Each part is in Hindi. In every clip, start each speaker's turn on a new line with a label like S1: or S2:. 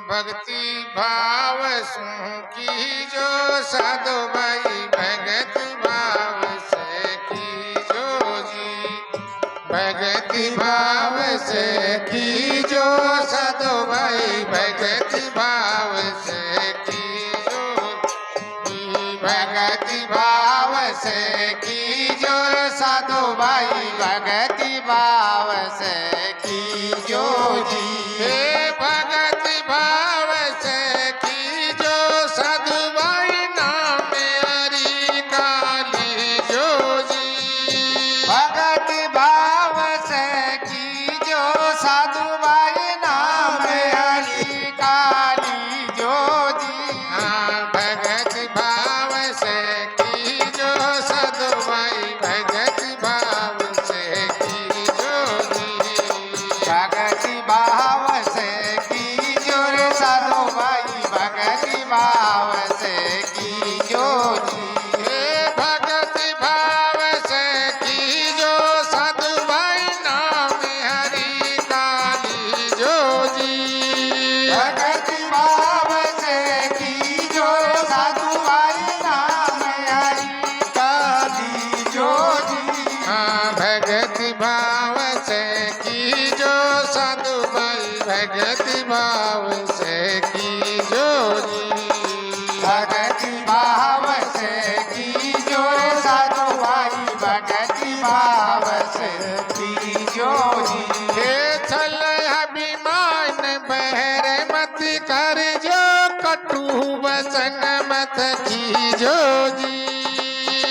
S1: भक्ति भाव सुन की जो साधु भाई भगत भाव से की जो जी भगति भाव से की जो साधु भाई भगति भाव से की जो भगति भाव से की जो साधु भाई भगति भाव से की जो जी भगति भाव से की जो साधु भाई नाम हरि काली जो जी भगति भाव से की जो साधु भाई नाम हरि काली जो जी भगति भाव से की जो साधु भाई भगति भाव से की जो जी भगति भाव से की जो साधु भाई भगति भाव से की जो जी भगति भाव से की जो साधु भाई नाम हरि काली जो जी भगति भाव से की जो साधु भाई नाम हरि काली जो जी भगति भाव से की जो साधु भाई भगति भाव से की जो जी भगति भाव से की जो साधु भाई भगति भाव से की जो जी छल अभिमान बहर मत कर जो कटु वचन मत की जो जी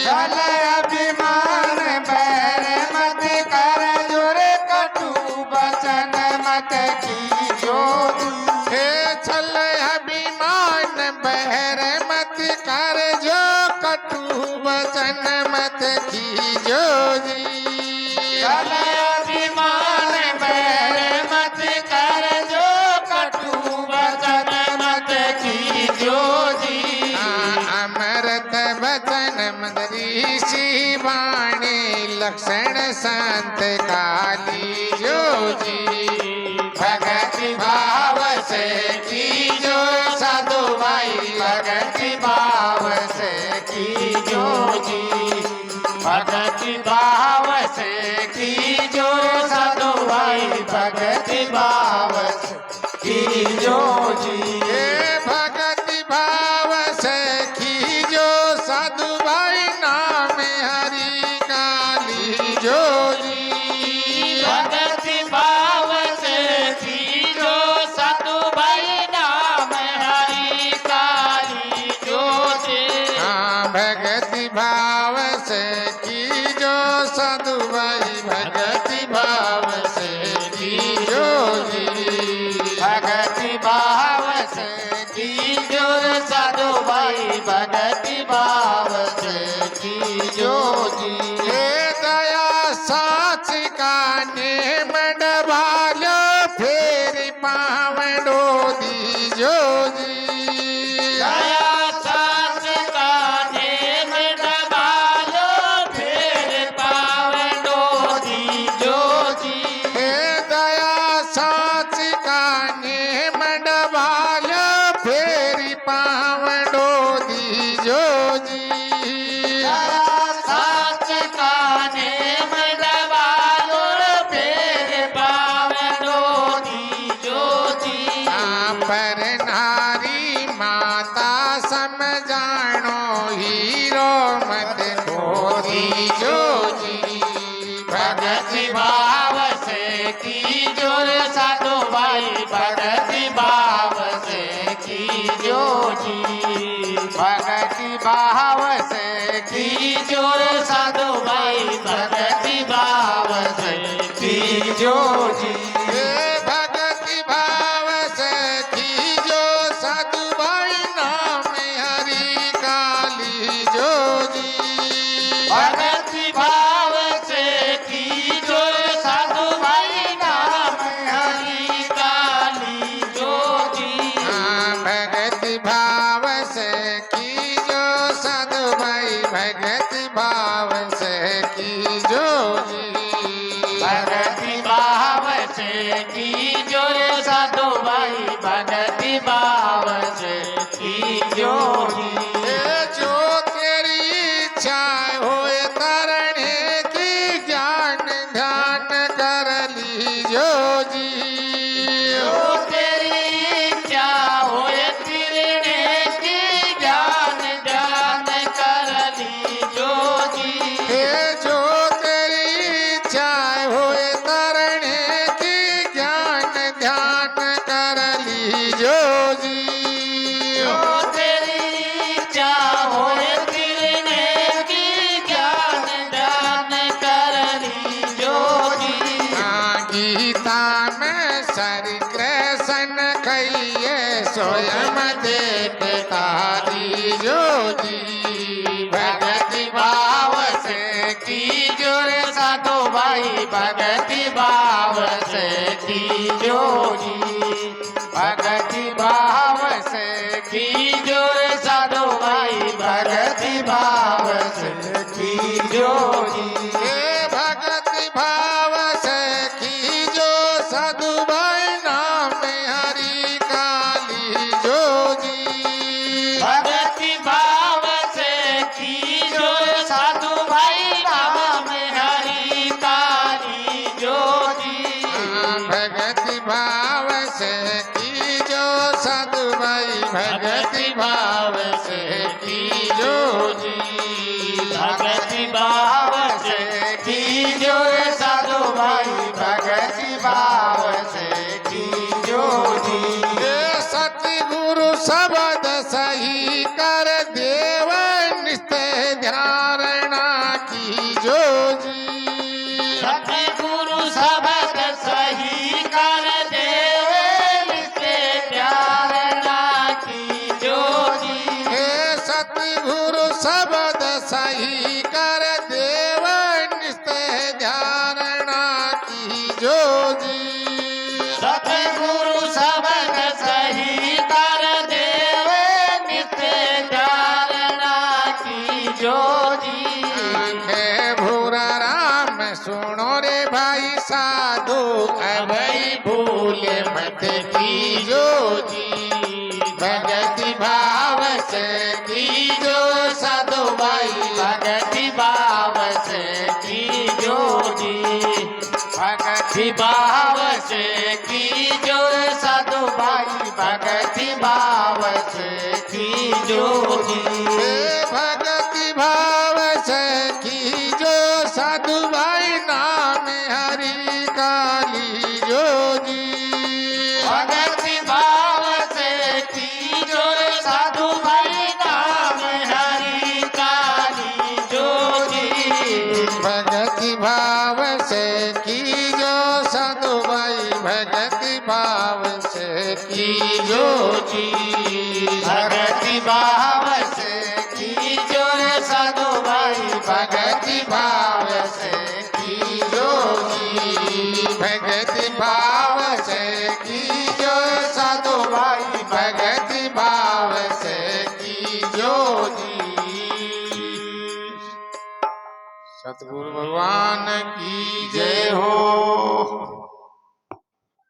S1: छल अभिमान बहर मत कर जो रे कटु वचन मत की जो हे छल अभिमान बहर मत कर जो कटु वचन मत की जो जी छल अभिमान बहर मत कर जो कटु वचन मत की जो जी अमृत वचन ऋषि वाणी लक्षण संत काली जो जी भगति भाव से की जो साधु भाई भगति भाव से की जो जी भगति भाव से की जो साधु भाई भगति भाव से की जो जी भगति भाव से की जो साधु भाई नाम हरि काली जो जी भगति भाव से की जो साधु भाई नाम हरि काली जो जी भगति भाव से की जो साधु भाई भगति भाव से की जो जी भगति भाव से की जो साधु भाई भगति भाव से की जो जी दया साच का नेम डबालो फेर पावड़ो दी जो जी दया साच का नेम डबालो फेर पावड़ो दी जो जी दया साच का नेम डबालो फेर पावड़ो दी जो जी साच का नेम डबालो फेर पावड़ो दी जो जी पर नारी माता समझाणो हीरो मत खोदी जो जी भगति भाव से की जो साधु भाई भगति भाव से की जो जी भगति भाव से की जो साधु भाई भगति भाव से की जो जी भगति भाव से की जो साधु भाई नाम हरि काली जो जी भगति भाव से की जो साधु भाई नाम हरि काली जो जी भगति भाव से की जो साधु भाई भगति भाव से की जो जी भगति भाव की जो रे साधु भाई भगति भाव से की जो
S2: जो तेरी इच्छा होए तरने की ज्ञान ध्यान कर लीजो जी
S1: जो तेरी इच्छा होए तिरने की ज्ञान ध्यान कर लीजो जी
S2: जो तेरी इच्छा होए तरने की ज्ञान ध्यान कर लीजो जी
S1: जो तेरी इच्छा होए तिरने की ज्ञान ध्यान कर लीजो जी
S2: गीता में श्री कृष्ण कहिए स्वयं देखता लीजो जी
S1: भगति भाव से की जो रे साधु भाई भगति भाव से की जो जी भगति भाव से की जो रे साधु भाई भगति भाव से की जो जी
S2: भक्ति भाव से की जो साधु भाई नाम हरि काली जो जी
S1: भगति भाव से की जो साधु भाई नाम हरि काली जो जी
S2: भक्ति भाव से की जो साधु भाई भक्ति भाव से की जो जी
S1: भगति भाव से की जो साधु भाई भगति भाव से की जो जी
S2: सतगुरु शब्द सही कर देव निश्चय धारणा की जो जी
S1: सतगुरु शब्द सही कर देवे नित्य धारणा की जो जी
S2: सतगुरु शब्द सही कर देव निश्चय धारणा की जो जी
S1: सतगुरु शब्द सही कर देवे नित्य धारणा की जो जी
S2: भूरा राम सुनो रे भाई साधु अभय भूल मत की जो जी भगति भाव से
S1: की जो साधु भाई भगति भाव से की जो जी भगति भाव से की जो साधु भाई भगति भाव से की जो जी
S2: भगति भाव से की जो साधु भाई नाम हरि काली जो जी
S1: भगति भाव से की जो साधु भाई नाम हरि काली जो जी
S2: भगति भाव से की जो साधु भाई भगति भाव से की जो जी
S1: भगति भाव से की जो साधु भाई भगति भाव से की जो जी
S2: भगति भाव से की जो साधु भाई भगति भाव से की जो जी सतगुरु भगवान की जय हो।